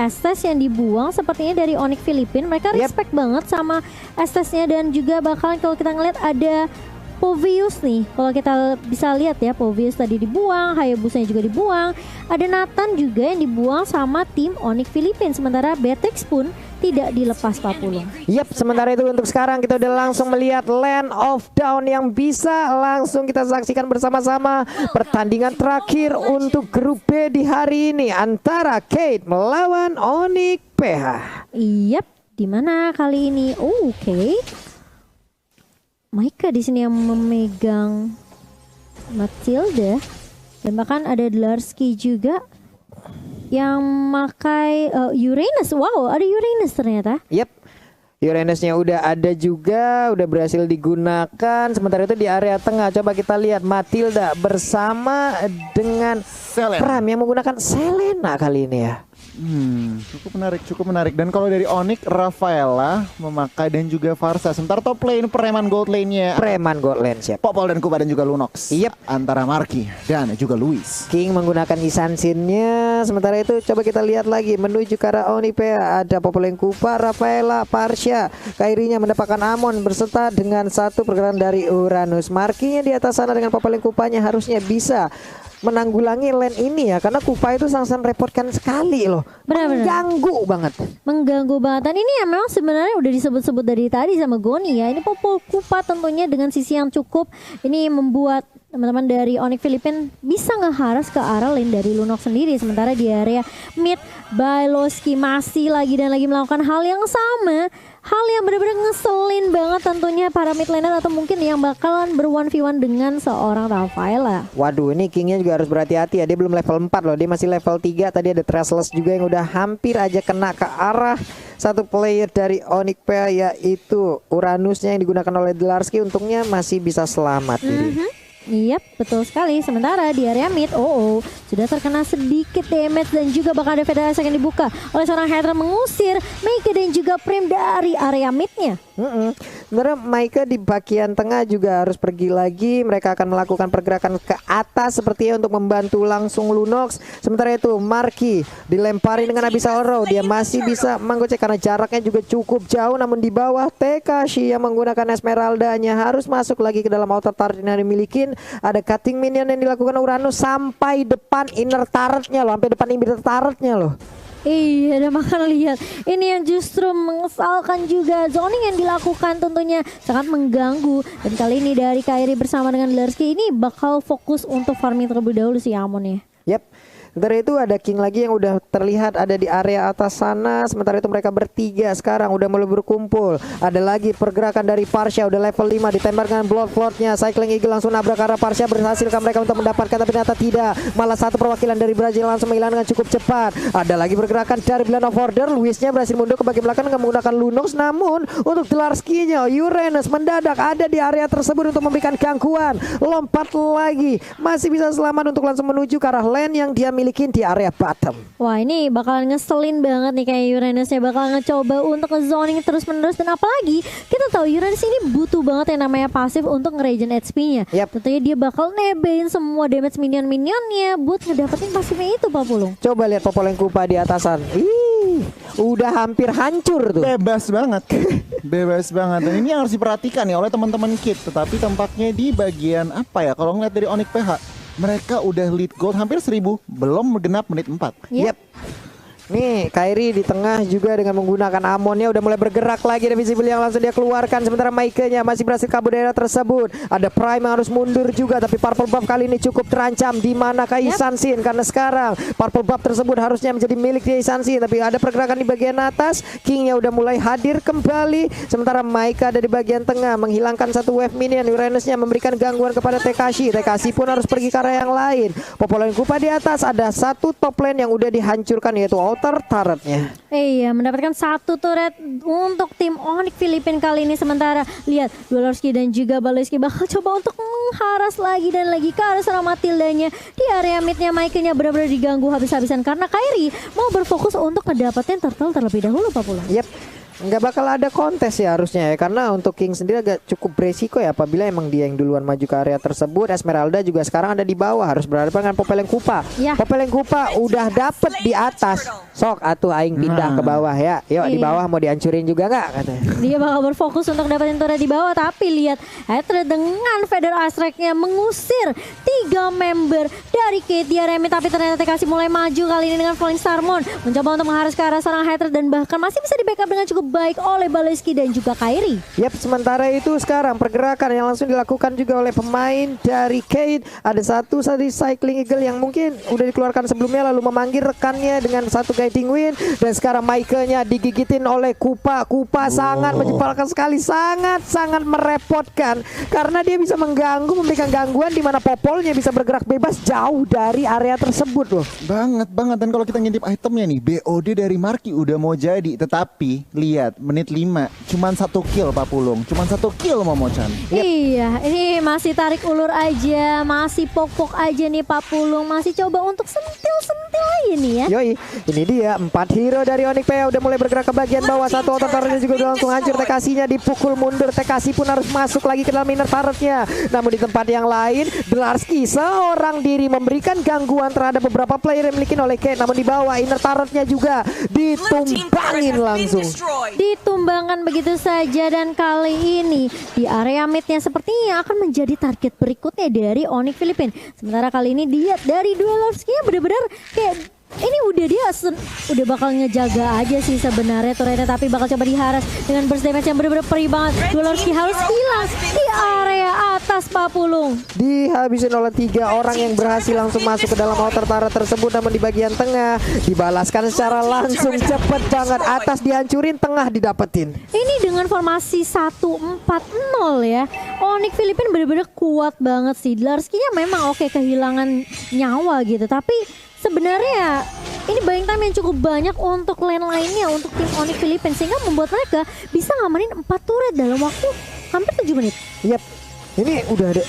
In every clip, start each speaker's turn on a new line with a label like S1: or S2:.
S1: Estes yang dibuang sepertinya dari Onyx Philippines. Mereka respect banget sama Estesnya, dan juga bakalan kalau kita ngeliat ada Povius nih, kalau kita bisa lihat ya, Povius tadi dibuang, Hayabusanya juga dibuang, ada Nathan juga yang dibuang sama tim Onyx Philippines, sementara Betex pun tidak dilepas Pak Pulung.
S2: Yap, sementara itu untuk sekarang kita udah langsung melihat Land of Dawn yang bisa langsung kita saksikan bersama-sama pertandingan terakhir untuk grup B di hari ini antara Kate melawan Onyx PH.
S1: Yap, di mana kali ini? Oke. Maika di sini yang memegang Matilda, dan bahkan ada Dlarsky juga yang memakai Uranus. Wow, ada Uranus ternyata.
S2: Yep, Uranusnya udah ada juga, udah berhasil digunakan. Sementara itu di area tengah coba kita lihat Matilda bersama dengan Pram yang menggunakan Selena kali ini ya.
S3: Cukup menarik. Dan kalau dari Onyx, Rafaela memakai dan juga Varsa. Sementara top lane Preman Gold lane-nya
S2: Siap.
S3: Popol dan Kuba dan juga Lunox.
S2: Yep.
S3: Antara Marky dan juga Luis.
S2: King menggunakan Isansinnya. Sementara itu coba kita lihat lagi menuju ke arah Onyx PH. Ada Popol dan Kuba, Rafaela, Parsha. Kairinya mendapatkan Amon berserta dengan satu pergerakan dari Uranus. Marky-nya di atas sana dengan Popol dan Kupanya harusnya bisa menanggulangi lane ini ya, karena Kupa itu sangat merepotkan sekali loh. Mengganggu banget.
S1: Dan ini ya memang sebenarnya udah disebut-sebut dari tadi sama Goni ya. Ini Popol Kupa tentunya dengan sisi yang cukup. Ini membuat teman-teman dari Onyx Philippines bisa ngeharas ke arah lane dari Lunox sendiri. Sementara di area mid, Bailoski masih lagi dan lagi melakukan hal yang sama. Hal yang benar-benar ngeselin banget tentunya para mid laner, atau mungkin yang bakalan ber-1v1 dengan seorang Rafaela.
S2: Waduh, ini Kingnya juga harus berhati-hati ya. Dia belum level 4 loh, dia masih level 3. Tadi ada Trestless juga yang udah hampir aja kena ke arah satu player dari Onyx PH, yaitu Uranusnya yang digunakan oleh Dlarsky. Untungnya masih bisa selamat.
S1: Yap, betul sekali. Sementara di area mid, sudah terkena sedikit damage, dan juga bakal ada federasi yang dibuka oleh seorang Hydra mengusir Maika dan juga Prim dari area midnya.
S2: Sebenarnya Maika di bagian tengah juga harus pergi lagi. Mereka akan melakukan pergerakan ke atas sepertinya untuk membantu langsung Lunox. Sementara itu Marky dilempari dengan Abyssal Row. Dia masih bisa menggocek karena jaraknya juga cukup jauh. Namun di bawah Tekashi yang menggunakan Esmeralda-nya harus masuk lagi ke dalam outer turret yang dimiliki. Ada cutting minion yang dilakukan Uranus sampai depan inner turret-nya loh. Sampai depan inner turret-nya loh.
S1: Iya, ada makan lihat. Ini yang justru mengesalkan juga. Zoning yang dilakukan tentunya sangat mengganggu. Dan kali ini dari Kairi bersama dengan Dlarsky ini bakal fokus untuk farming terlebih dahulu si Amon ya.
S2: Yap. Sementara itu ada King lagi yang udah terlihat ada di area atas sana. Sementara itu mereka bertiga sekarang udah mulai berkumpul. Ada lagi pergerakan dari Parsha, udah level 5 ditembakkan Blood Flood-nya. Cycling Eagle langsung nabrak arah Parsha. Berhasilkah mereka untuk mendapatkan, tapi ternyata tidak. Malah satu perwakilan dari Brazil langsung menghilangkan cukup cepat. Ada lagi pergerakan dari Blade of Order. Luisnya berhasil mundur ke bagian belakang dengan menggunakan Lunox. Namun untuk Dlarsky-nya, Uranus mendadak ada di area tersebut untuk memberikan gangguan. Lompat lagi. Masih bisa selamat untuk langsung menuju ke arah lane yang dia miliki di area bottom.
S1: Wah, ini bakalan ngeselin banget nih kayak Uranusnya bakal ngecoba untuk nge-zoning terus-menerus. Dan apalagi kita tahu Uranus ini butuh banget yang namanya pasif untuk nge-regen HP-nya. Tentunya dia bakal nebein semua damage minion-minionnya buat ngedapetin pasifnya itu Pak Pulung.
S2: Coba lihat Popol yang Kupa di atasan. Udah hampir hancur tuh.
S3: Bebas banget. Bebas banget. Dan ini yang harus diperhatikan ya oleh teman-teman Kit. Tetapi tampaknya di bagian apa ya, kalau ngeliat dari Onyx PH, mereka udah lead gold hampir 1000, belum genap menit 4.
S2: Yep. Nih Kairi di tengah juga dengan menggunakan Amonnya udah mulai bergerak lagi. Ada visible yang langsung dia keluarkan. Sementara Maika-nya masih berhasil kabur daerah tersebut. Ada Prime yang harus mundur juga, tapi Purple Buff kali ini cukup terancam. Di mana Isansin, karena sekarang Purple Buff tersebut harusnya menjadi milik dia Isansin, tapi ada pergerakan di bagian atas. King-nya udah mulai hadir kembali. Sementara Maika ada di bagian tengah menghilangkan satu wave minion. Uranusnya memberikan gangguan kepada Tekashi. Tekashi pun harus pergi ke arah yang lain. Popol yang Kupa di atas. Ada satu top lane yang udah dihancurkan, yaitu outer turret-nya.
S1: Iya, mendapatkan satu turret untuk tim Onyx Philippines kali ini. Sementara lihat Dlarsky dan juga Bailoski bakal coba untuk mengharas lagi dan lagi ke arah seorang Matildanya. Di area midnya Maika-nya benar-benar diganggu habis-habisan karena Kairi mau berfokus untuk ngedapetin turtle terlebih dahulu Pak Pula.
S2: Yep. nggak bakal ada kontes ya harusnya ya, karena untuk King sendiri agak cukup beresiko ya apabila emang dia yang duluan maju ke area tersebut. Esmeralda juga sekarang ada di bawah, harus berhadapan dengan Popeleng Kupa.
S1: Ya.
S2: Popeleng Kupa udah dapet di atas, sok atuh aing pindah ke bawah ya. Yuk di bawah mau dihancurin juga nggak katanya.
S1: Dia bakal berfokus untuk dapetin turret di bawah, tapi lihat Hatred dengan Feather Aztec-nya mengusir 3 member dari Kate dia Remy, tapi ternyata TKC mulai maju kali ini dengan Falling Starmon mencoba untuk mengharus ke arah seorang Hatred dan bahkan masih bisa di backup dengan cukup baik oleh Baleski dan juga Kairi.
S2: Yap, sementara itu sekarang pergerakan yang langsung dilakukan juga oleh pemain dari Kate. Ada satu Cycling Eagle yang mungkin udah dikeluarkan sebelumnya lalu memanggil rekannya dengan satu Guiding Wind, dan sekarang Michael-nya digigitin oleh Kupa. Kupa sangat menyebalkan sekali, sangat merepotkan karena dia bisa mengganggu, memberikan gangguan di mana Popolnya bisa bergerak bebas jauh dari area tersebut loh.
S3: Banget. Dan kalau kita ngintip itemnya nih, BOD dari Marky udah mau jadi, tetapi lihat menit 5 cuman 1 kill Pak Pulung, cuman 1 kill Momochan.
S1: Iya, ini masih tarik ulur aja, masih pok-pok aja nih Pak Pulung, masih coba untuk sentil-sentil aja nih ya.
S2: Yoi, ini dia 4 hero dari Onyx PH udah mulai bergerak ke bagian bawah. Satu auto turretnya juga udah langsung hancur, TKC-nya dipukul mundur. TKC pun harus masuk lagi ke dalam inner turretnya. Namun di tempat yang lain, Delarski seorang diri memberikan gangguan terhadap beberapa player yang dimiliki oleh Kate. Namun di bawah inner turretnya juga ditumbangin langsung.
S1: Ditumbangkan begitu saja, dan kali ini di area midnya sepertinya akan menjadi target berikutnya dari Onyx Philippines. Sementara kali ini dia dari Duelovski-nya benar-benar kayak ini udah dia udah bakal ngejaga aja sih sebenarnya turretnya, tapi bakal coba diharas dengan burst damage yang benar-benar perih banget. Duelovski harus hilang di area atas Pak Pulung.
S2: Dihabisin oleh 3 orang yang berhasil langsung masuk ke dalam outer turret tersebut. Namun di bagian tengah dibalaskan secara langsung, cepet banget. Atas dihancurin, tengah didapetin.
S1: Ini dengan formasi 1-4-0 ya. Onyx Philippines benar-benar kuat banget sih. Duelovski-nya memang oke kehilangan nyawa gitu, tapi sebenarnya ini buying time yang cukup banyak untuk lane lainnya untuk tim Onyx Philippines, sehingga membuat mereka bisa ngamanin 4 turret dalam waktu hampir 7 menit.
S2: Yap. Ini udah ada,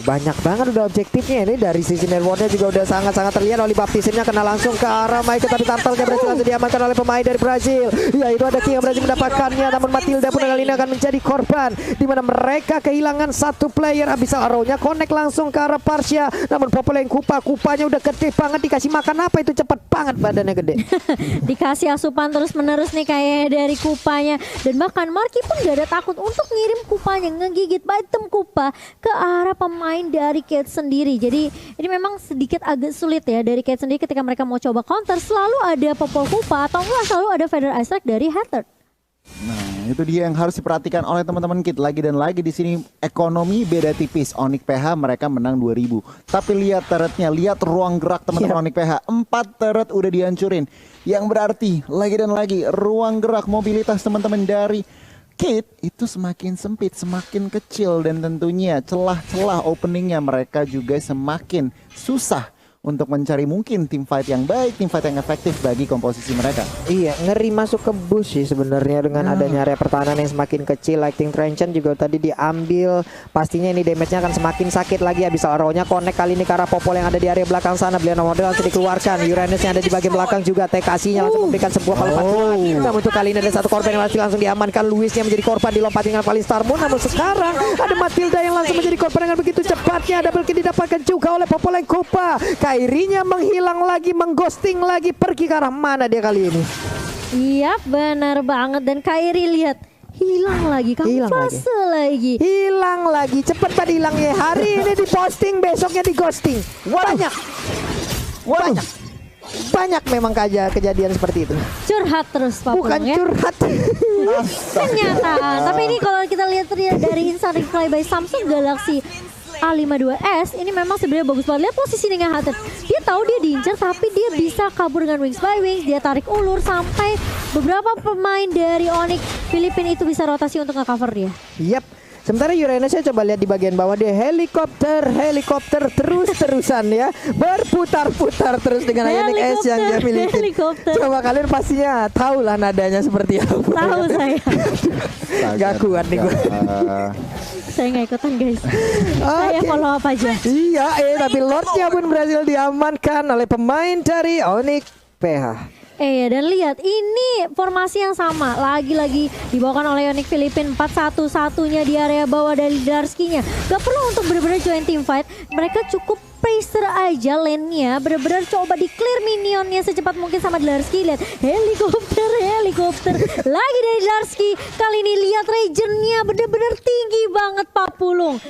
S2: banyak banget udah objektifnya. Ini dari sisi networknya juga udah sangat-sangat terlihat. Oli baptismnya kena langsung ke arah Mike, tapi Turtle-nya berhasil langsung diamankan oleh pemain dari Brazil. Ya, itu ada King yang berhasil mendapatkannya. Namun Matilda pun kali ini akan menjadi korban, di mana mereka kehilangan 1 player. Abyssal Arrow-nya connect langsung ke arah Parsia. Namun Popoleng Kupanya udah gede banget, dikasih makan apa itu cepet banget badannya gede.
S1: Dikasih asupan terus-menerus nih kayak dari Kupanya, dan bahkan Marky pun gak ada takut untuk ngirim Kupanya ngegigit item Kupa ke arah pemain dari Kate sendiri. Jadi ini memang sedikit agak sulit ya dari Kate sendiri ketika mereka mau coba counter. Selalu ada Popol Kupa atau enggak selalu ada Feather Aztec dari Hatred.
S3: Nah, itu dia yang harus diperhatikan oleh teman-teman Kit. Lagi dan lagi di sini ekonomi beda tipis. Onyx PH mereka menang 2000. Tapi lihat turretnya, lihat ruang gerak teman-teman Onyx PH. 4 turret udah dihancurin. Yang berarti lagi dan lagi ruang gerak mobilitas teman-teman dari Kate itu semakin sempit, semakin kecil, dan tentunya celah-celah openingnya mereka juga semakin susah untuk mencari mungkin tim fight yang baik, tim fight yang efektif bagi komposisi mereka.
S2: Iya, ngeri masuk ke bush sih sebenarnya dengan adanya area pertahanan yang semakin kecil. Lightning Trenchant juga tadi diambil. Pastinya ini damage-nya akan semakin sakit lagi. Abyssal Arrow-nya connect kali ini ke arah Popol yang ada di area belakang sana. Beliau model langsung dikeluarkan. Uranus yang ada di bagian belakang juga. TKC-nya langsung memberikan sebuah pelepasan bola. Namun untuk kali ini ada 1 korban yang langsung diamankan. Louis-nya menjadi korban, dilompatin dengan Falling Starmon. Namun sekarang ada Matilda yang langsung menjadi korban dengan begitu cepatnya. Double kill didapatkan juga oleh Popoleng Kupa. Kairinya menghilang lagi, mengghosting lagi, pergi ke arah mana dia kali ini?
S1: Iya benar banget, dan Kairi lihat hilang lagi, kamuflase lagi.
S2: Hilang lagi, cepet banget hilangnya. Hari ini diposting, besoknya di ghosting. Banyak memang kejadian seperti itu.
S1: Curhat terus Pak
S2: Bukan
S1: Pulung, ya?
S2: curhat.
S1: Kenyataan. Tapi ini kalau kita lihat dari instant replay by Samsung Galaxy A52s ini memang sebenarnya bagus banget. Lihat posisi dengan Hatred. Dia tahu dia diincar, tapi dia bisa kabur dengan Wings by Wings. Dia tarik ulur sampai beberapa pemain dari Onyx Philippines itu bisa rotasi untuk nge-cover dia.
S2: Yap. Sementara Uranus saya coba lihat di bagian bawah dia helikopter terus-terusan ya, berputar-putar terus dengan Ionic S yang dia miliki. Coba kalian pastinya tahu lah nadanya seperti apa.
S1: Tahu saya.
S2: Gak kuat nih gue.
S1: Saya nggak ikutan guys. Saya follow up aja.
S2: Iya, tapi Lordnya pun berhasil diamankan oleh pemain dari Onyx PH.
S1: Dan lihat ini formasi yang sama lagi-lagi dibawakan oleh Onyx Filipin 4-1-1-nya di area bawah dari Darski-nya. Gak perlu untuk benar-benar join team fight, mereka cukup pressure aja lane-nya, bener-bener coba di clear minionnya secepat mungkin sama Darski. Lihat helikopter lagi dari Darski. Kali ini lihat region-nya bener-bener tinggi banget Pak Pulung.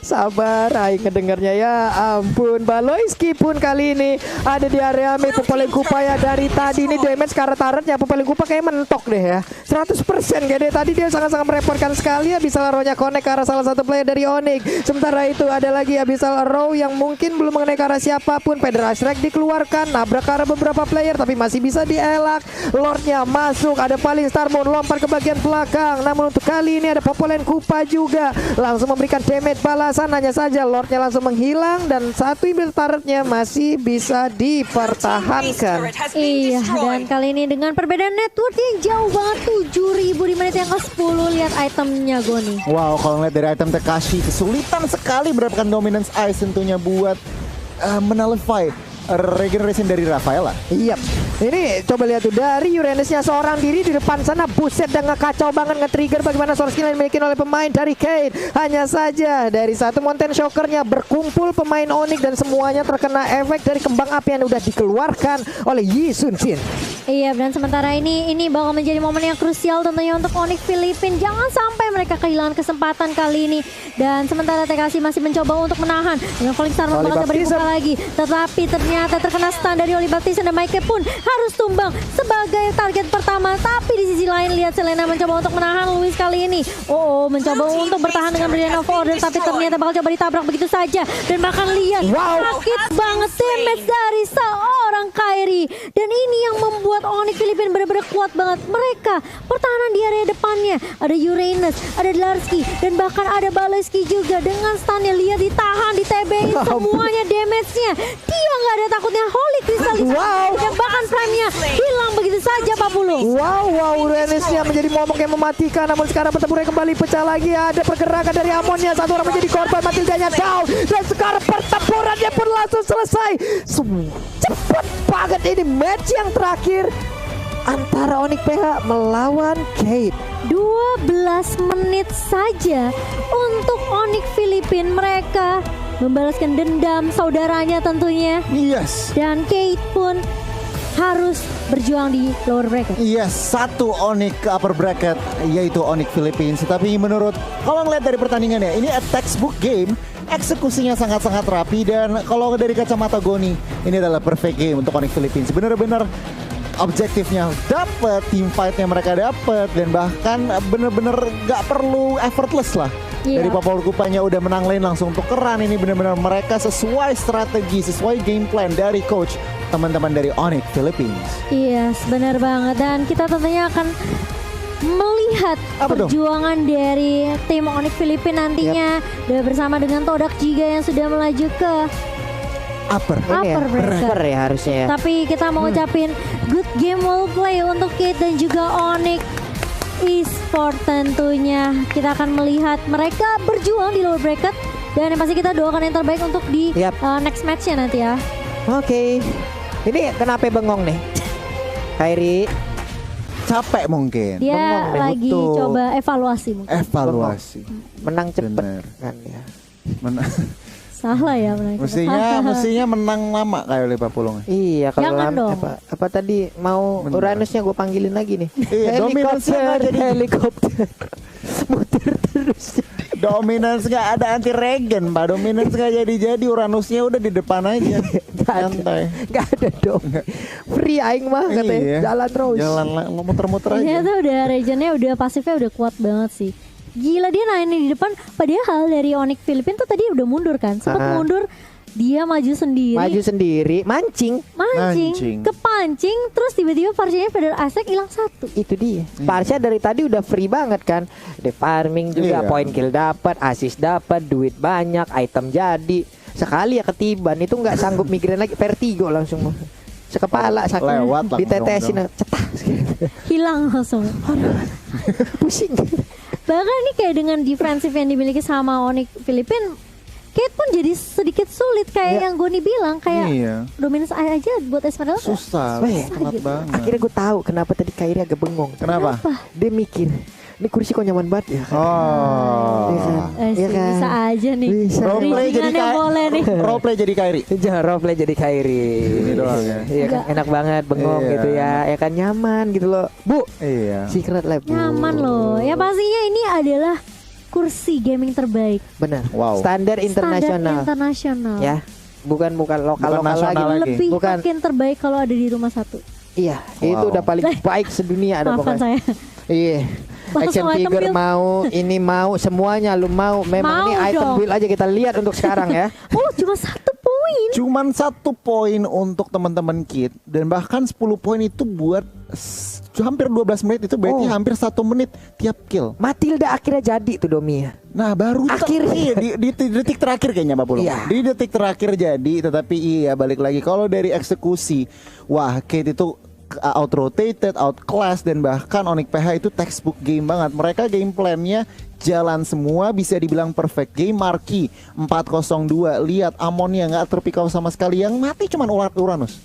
S2: Sabar aing ngedengarnya ya ampun. Baloiski pun kali ini ada di area mid. Popoleng Kupa ya dari tadi ini damage karena turretnya Popoleng Kupa kayak mentok deh ya 100% gede. Tadi dia sangat-sangat merepotkan sekali ya. Abyssal Arrow-nya connect ke arah salah satu player dari Onyx. Sementara itu ada lagi Abyssal Arrow yang mungkin belum mengenai ke arah siapapun. Pedra Shrek dikeluarkan, nabrak ke arah beberapa player tapi masih bisa dielak. Lordnya masuk, ada paling Starmoon lompat ke bagian belakang. Namun untuk kali ini ada Popoleng Kupa juga langsung memberikan damage balasan. Hanya saja Lordnya langsung menghilang dan satu imbal turretnya masih bisa dipertahankan.
S1: Iya, dan kali ini dengan perbedaan network yang jauh banget 7.000 di menit yang ke-10. Lihat itemnya Goni.
S3: Wow, kalau ngeliat dari item Tekashi kesulitan sekali mendapatkan dominance ice tentunya buat menullify regeneration dari Rafaela.
S2: Iya. Ini coba lihat tuh dari Uranusnya seorang diri di depan sana. Buset dan ngekacau banget nge-trigger bagaimana source skill yang dimiliki oleh pemain dari Kate. Hanya saja dari satu Mountain Shocker-nya berkumpul pemain Onyx dan semuanya terkena efek dari kembang api yang udah dikeluarkan oleh Yi Sun Shin.
S1: Iya, dan sementara ini bakal menjadi momen yang krusial tentunya untuk Onyx Filipin. Jangan sampai mereka kehilangan kesempatan kali ini. Dan sementara TKC masih mencoba untuk menahan dengan Falling Star bakal coba dibuka lagi. Tetapi ternyata terkena stun dari Oli Baptiste dan Mike pun harus tumbang sebagai target pertama. Tapi di sisi lain lihat Selena mencoba untuk menahan Luis kali ini. Mencoba untuk bertahan dengan Brilliant of Order, tapi ternyata bakal coba ditabrak begitu saja. Dan bahkan lihat sakit banget damage dari seorang Kairi. Dan ini yang membuat Onyx Filipin benar-benar kuat banget. Mereka pertahanan di area depannya ada Uranus, ada Darski, dan bahkan ada Baleski juga. Dengan stunnya lihat ditahan, ditebengin semuanya damage-nya. Dia nggak ada takutnya Holy Crystal dan bahkan prime-nya hilang begitu saja Pak Pulung.
S2: Uranusnya menjadi momok yang mematikan. Namun sekarang pertempuran kembali pecah lagi. Ada pergerakan dari Amonnya, satu orang menjadi korban, Matildanya down. Dan sekarang pertempurannya pun langsung selesai. Cepat banget ini match yang terakhir antara Onyx PH melawan Kate.
S1: 12 menit saja untuk Onyx Filipin. Mereka membalaskan dendam saudaranya tentunya.
S3: Yes.
S1: Dan Kate pun harus berjuang di lower bracket.
S3: Yes, satu Onyx ke upper bracket yaitu Onyx Philippines. Tapi menurut kalau ngeliat dari pertandingannya ini a textbook game. Eksekusinya sangat-sangat rapi dan kalau dari kacamata Goni ini adalah perfect game untuk Onyx Philippines. Bener-bener objektifnya dapet, team fightnya mereka dapet, dan bahkan bener-bener gak perlu effortless lah. Dari Popoleng Kupanya udah menang lane langsung untuk keran. Ini bener-bener mereka sesuai strategi, sesuai game plan dari coach teman-teman dari Onyx Philippines.
S1: Yes, benar banget. Dan kita tentunya akan melihat perjuangan dari tim Onyx Filipin nantinya bersama dengan Todak juga yang sudah melaju ke upper bracket
S2: ya harusnya ya.
S1: Tapi kita mau ucapin good game well play untuk Kate dan juga Onyx Esport tentunya. Kita akan melihat mereka berjuang di lower bracket dan yang pasti kita doakan yang terbaik untuk di next match-nya nanti ya.
S2: Oke. Ini kenapa bengong nih? Kairi
S3: capek mungkin.
S1: Dia lagi coba evaluasi mungkin.
S3: Evaluasi.
S2: Menang cepet kan ya.
S1: Salah ya menang.
S3: Mestinya menang lama kayak oleh Pak Pulung.
S2: Iya, kalau lama apa tadi mau Uranusnya gue panggilin lagi nih. Helikopter. Muter terus.
S3: Dominance nggak ada anti regen, Pak. Dominance nggak jadi Uranusnya udah di depan aja. Santai.
S2: Nggak ada dong. Free aing mah katanya. Jalan terus.
S3: Jalan muter-muter aja.
S1: Ternyata udah regionnya udah pasifnya udah kuat banget sih. Gila dia naik di depan. Padahal dari Onyx Filipin tuh tadi udah mundur kan. Sempat mundur. Dia maju sendiri. Mancing. Kepancing. Terus tiba-tiba Parsianya Federal Aztec hilang satu.
S2: Itu dia. Parsia dari tadi udah free banget kan. Di farming juga, point kill dapat, assist dapat, duit banyak, item jadi. Sekali ya ketiban itu nggak sanggup mikirin lagi, vertigo langsung. Sekepala sakit.
S3: Lewat
S2: ditetesin cetak.
S1: Hilang langsung.
S2: Pusing.
S1: Bahkan ini kayak dengan defensif yang dimiliki sama Onyx Filipin Kate pun jadi sedikit sulit kayak yang Goni bilang, kayak
S3: Iya.
S1: dominance aja buat Esmeralda
S3: Susah,
S2: Weh,
S3: sangat banget.
S2: Akhirnya gue tahu kenapa tadi Kyrie agak bengong.
S3: Kenapa?
S2: Dia mikir, ini kursi kok nyaman banget ya.
S3: Oh.
S2: Iya kan? Iya kan?
S1: bisa aja nih.
S2: Bisa.
S3: Roleplay jadi
S1: Bridgingannya boleh nih.
S3: Roleplay jadi Kyrie.
S2: Jangan roleplay jadi Kyrie.
S3: Ini doang ya.
S2: Iya kan, enak banget bengong
S3: Iya.
S2: gitu ya. Ya kan nyaman gitu loh. Bu,
S3: Iya.
S2: Secret Lab. Bu.
S1: Nyaman loh. Ya pastinya ini adalah kursi gaming terbaik.
S2: Benar.
S3: Wow.
S2: Standar internasional.
S1: Standar internasional.
S2: Ya. Bukan lokal
S3: nasional
S2: lagi.
S3: lagi.
S1: Lebih
S2: Bukan.
S1: makin terbaik kalau ada di rumah satu.
S2: Iya,
S3: Wow.
S2: itu udah paling baik sedunia ada
S1: Maafkan
S2: pokoknya.
S1: saya.
S2: Iya. Action
S1: Langsung item
S2: figure
S1: build.
S2: mau, ini mau, semuanya lu mau. Memang
S1: Mau
S2: ini item
S1: dong.
S2: build aja kita lihat untuk sekarang ya.
S1: Oh, cuma 1 poin.
S3: Cuman 1 poin untuk teman-teman Kit dan bahkan 10 poin itu buat hampir 12 menit itu berarti
S2: Oh.
S3: hampir 1 menit tiap kill.
S2: Matilda akhirnya jadi tuh Domi ya.
S3: Nah baru
S2: Akhirnya.
S3: iya, di detik terakhir kayaknya Mbak Pulung.
S2: Iya.
S3: Di detik terakhir jadi, tetapi iya balik lagi kalau dari eksekusi, wah Kate itu out rotated, outclass dan bahkan Onyx PH itu textbook game banget. Mereka game plan-nya jalan semua, bisa dibilang perfect game. Marquee 402, lihat Amonnya nggak terpikau sama sekali, yang mati cuman Uranus.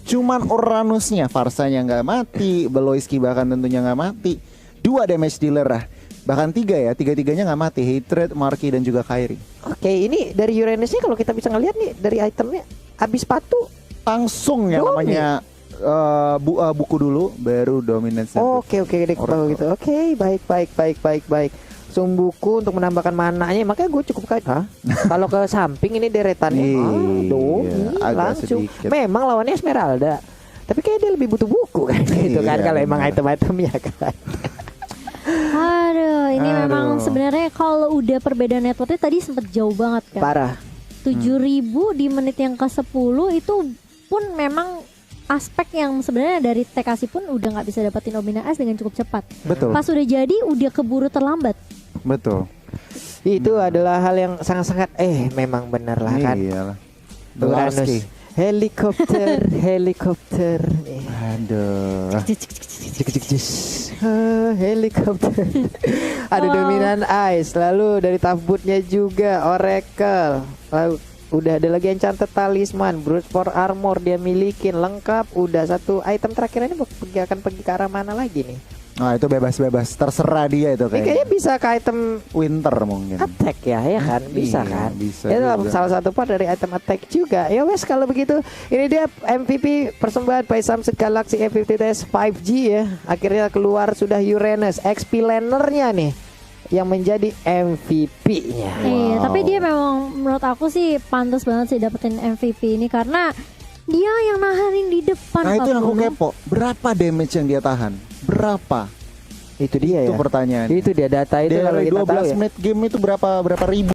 S3: Cuman Uranusnya, Farsanya nggak mati, Beloiski bahkan tentunya nggak mati. 2 damage dealer lah. Bahkan 3 ya, tiga-tiganya nggak mati. Hatred, Marquee dan juga Kyrie.
S2: Oke, ini dari Uranusnya kalau kita bisa ngeliat nih dari itemnya habis sepatu.
S3: Langsung yang
S2: Domi.
S3: namanya buku dulu, baru dominance.
S2: Oke, deh kalau gitu. Oke, baik. Buku untuk menambahkan mananya, makanya gue cukup kaget. Hah? Kalau ke samping ini deretannya,
S3: Iya,
S2: Domi
S3: agak
S2: langsung.
S3: sedikit.
S2: Memang lawannya Esmeralda. Tapi kayak dia lebih butuh buku kan gitu kan
S3: Iya,
S2: kalau emang
S3: benar.
S2: item-itemnya kan.
S1: Aduh, ini
S3: Aduh.
S1: memang sebenarnya kalau udah perbedaan networknya tadi sempet jauh banget kan.
S2: Parah.
S1: 7.000 di menit yang ke-10 itu pun memang aspek yang sebenarnya dari TKC pun udah nggak bisa dapetin Dominance dengan cukup cepat.
S3: Betul.
S1: Pas udah jadi udah keburu terlambat.
S3: Betul.
S2: Itu adalah hal yang sangat-sangat memang benar lah kan.
S3: Iyalah.
S2: Uranus.
S3: Belarski.
S2: Helikopter.
S3: Aduh.
S2: Helikopter. Ada
S1: Wow.
S2: dominan ice. Lalu dari Tafbutnya juga Oracle. Lalu udah ada lagi Enchanted Talisman, Brute for Armor dia milikin lengkap. Udah satu item terakhir ini akan pergi ke arah mana lagi nih?
S3: Nah itu bebas-bebas, terserah dia itu
S2: Ini
S3: kayaknya.
S2: kayaknya bisa ke item
S3: Winter mungkin.
S2: attack ya kan? Bisa
S3: Iya,
S2: kan?
S3: bisa
S2: Itu
S3: juga.
S2: salah satu part dari item attack juga. Ya wes kalau begitu ini dia MVP persembahan by Samsung Galaxy M50s 5G ya. Akhirnya keluar sudah Uranus XP lanernya nih yang menjadi MVP-nya.
S1: Iya, tapi dia memang menurut aku sih pantas banget sih dapetin MVP ini karena dia yang nahanin di depan.
S3: Nah itu yang aku
S1: 40.
S3: kepo, berapa damage yang dia tahan? Berapa?
S2: Itu dia
S3: Itu
S2: ya.
S3: pertanyaan.
S2: Itu dia data itu kalau
S3: Dari
S2: kita
S3: 12
S2: tahu ya.
S3: menit game itu berapa ribu